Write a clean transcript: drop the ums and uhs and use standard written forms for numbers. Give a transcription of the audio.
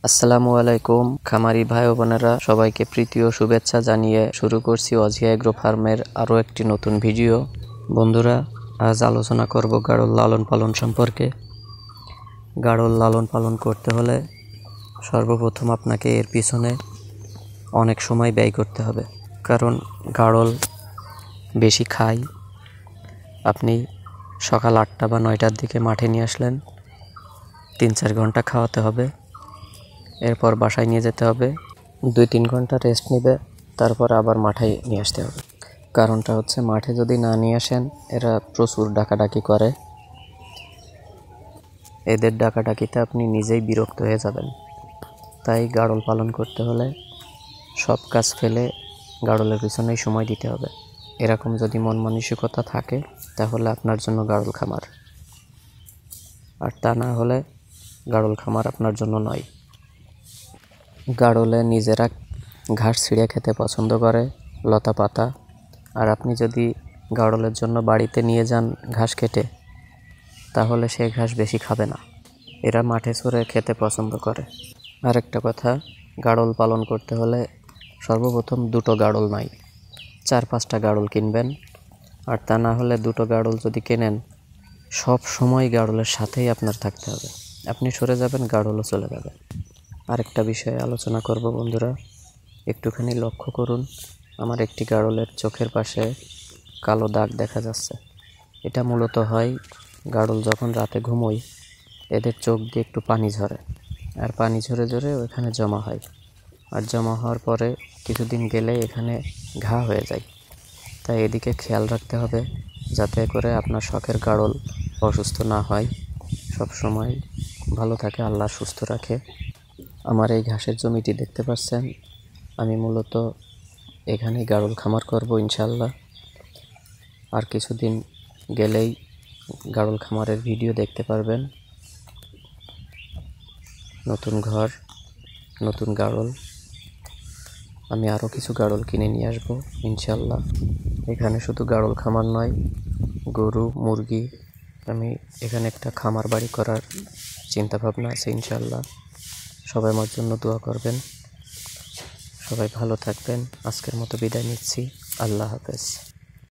আসসালামু আলাইকুম খামারি ভাই ও বোনেরা, সবাইকে প্রীতি ও শুভেচ্ছা জানিয়ে শুরু করছি অজিয়া এগ্রো ফার্মের আরও একটি নতুন ভিডিও। বন্ধুরা, আজ আলোচনা করব গাড়ল লালন পালন সম্পর্কে। গাড়ল লালন পালন করতে হলে সর্বপ্রথম আপনাকে এর পিছনে অনেক সময় ব্যয় করতে হবে, কারণ গাড়ল বেশি খায়। আপনি সকাল 8টা বা 9টার দিকে মাঠে নিয়ে আসলেন, 3-4 ঘন্টা খাওয়াতে হবে, এরপর বাসায় নিয়ে যেতে হবে, 2-3 ঘন্টা রেস্ট নেবে, তারপর আবার মাঠে নিয়ে আসতে হবে। কারণটা হচ্ছে, মাঠে যদি না নিয়ে আসেন এরা প্রচুর ডাকাডাকি করে। এদের ডাকাডাকিতে আপনি নিজেই বিরক্ত হয়ে যাবেন। তাই গাড়ল পালন করতে হলে সব কাজ ফেলে গাড়লের পিছনেই সময় দিতে হবে। এরকম যদি মন মানসিকতা থাকে তাহলে আপনার জন্য গাড়ল খামার, আর তা না হলে গাড়ল খামার আপনার জন্য নয়। গাড়লে নিজেরা ঘাস ছিঁড়ে খেতে পছন্দ করে, লতা পাতা। আর আপনি যদি গাড়লের জন্য বাড়িতে নিয়ে যান ঘাস কেটে, তাহলে সে ঘাস বেশি খাবে না। এরা মাঠে চড়ে খেতে পছন্দ করে। আরেকটা কথা, গাড়ল পালন করতে হলে সর্বপ্রথম 2টো গাড়ল নয়, 4-5টা গাড়ল কিনবেন। আর তা না হলে 2টো গাড়ল যদি কেনেন, সব সময় গাড়লের সাথেই আপনার থাকতে হবে। আপনি সরে যাবেন, গাড়লও চলে যাবে। আরেকটা বিষয়ে আলোচনা করব বন্ধুরা, একটুখানি লক্ষ্য করুন। আমার একটি গাড়লের চোখের পাশে কালো দাগ দেখা যাচ্ছে। এটা মূলত হয়, গাড়ল যখন রাতে ঘুমোয় এদের চোখ দিয়ে একটু পানি ঝরে, আর পানি ঝরে ঝরে ওখানে জমা হয়। আর জমা হওয়ার পরে কিছুদিন গেলে এখানে ঘা হয়ে যায়। তাই এদিকে খেয়াল রাখতে হবে, যাতে করে আপনার শখের গাড়ল অসুস্থ না হয়, সব সময় ভালো থাকে, আল্লাহ সুস্থ রাখে। আমার এই ঘাসের জমিটি দেখতে পাচ্ছেন, আমি মূলত এখানেই গাড়ল খামার করব ইনশাল্লাহ। আর কিছুদিন গেলেই গাড়ল খামারের ভিডিও দেখতে পারবেন। নতুন ঘর, নতুন গাড়ল, আমি আরও কিছু গাড়ল কিনে নিয়ে আসবো ইনশাল্লাহ। এখানে শুধু গাড়ল খামার নয়, গরু, মুরগি, আমি এখানে একটা খামার বাড়ি করার চিন্তাভাবনা আছে ইনশাল্লাহ। সবাই আমার জন্য দোয়া করবেন। সবাই ভালো থাকবেন। আজকের মতো বিদায় নিচ্ছি। আল্লাহ হাফেজ।